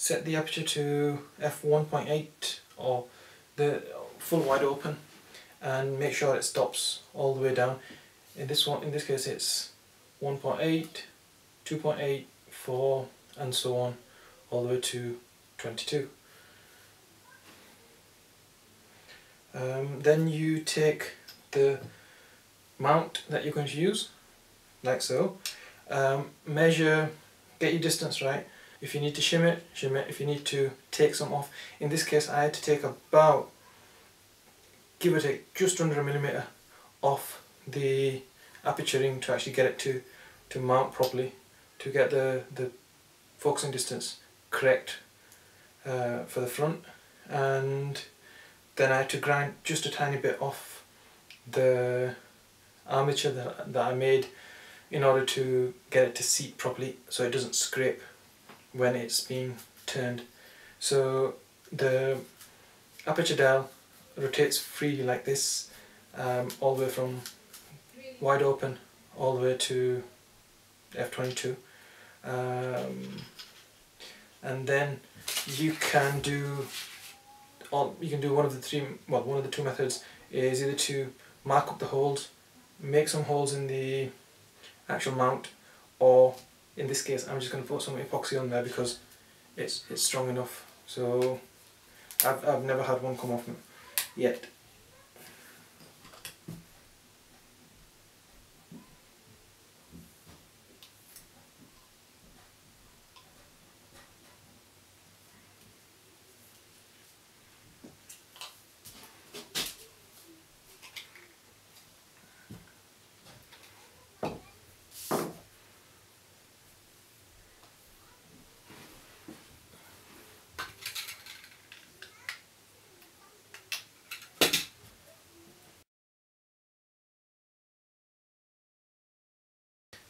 set the aperture to f1.8 or the full wide open, and make sure it stops all the way down. In this case it's 1.8, 2.8, 4 and so on all the way to 22. Then you take the mount that you're going to use, like so. Measure, get your distance right. If you need to shim it, shim it. If you need to take some off, in this case I had to take about, give or take, just under a millimetre off the aperture ring to actually get it to mount properly, to get the focusing distance correct for the front. And then I had to grind just a tiny bit off the armature that I made in order to get it to seat properly so it doesn't scrape when it's being turned. So the aperture dial rotates freely like this, all the way from wide open all the way to f22, and then you can do one of the two methods is either to mark up the holes, make some holes in the actual mount, or in this case I'm just going to put some epoxy on there because it's strong enough. So I've never had one come off yet.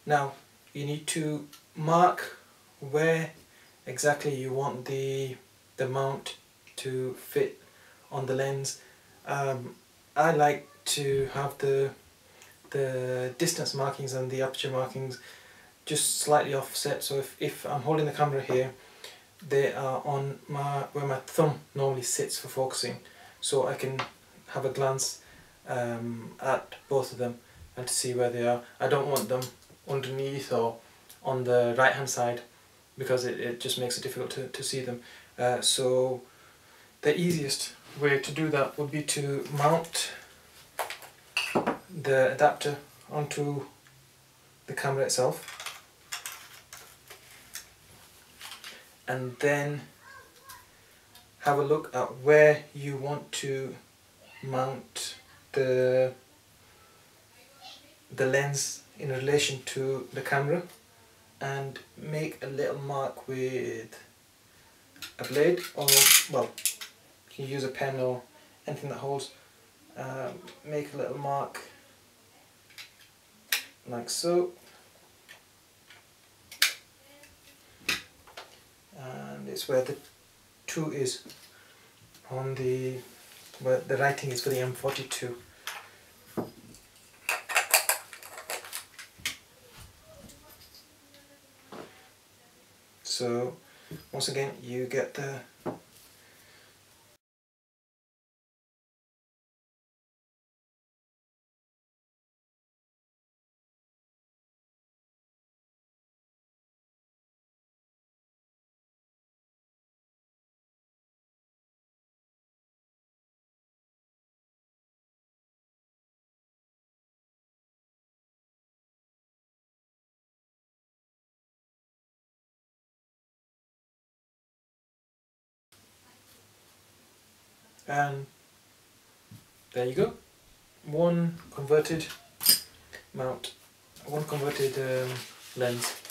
Now you need to mark where exactly you want the mount to fit on the lens. I like to have the distance markings and the aperture markings just slightly offset, so if I'm holding the camera here, they are on where my thumb normally sits for focusing, so I can have a glance at both of them and to see where they are. I don't want them underneath or on the right hand side because it just makes it difficult to see them. So the easiest way to do that would be to mount the adapter onto the camera itself, and then have a look at where you want to mount the lens in relation to the camera, and make a little mark with a blade, or well, you can use a pen or anything that holds. Make a little mark like so, and it's where the 2 is on where the writing is for the M42. So once again you get the and there you go. One converted mount, one converted lens.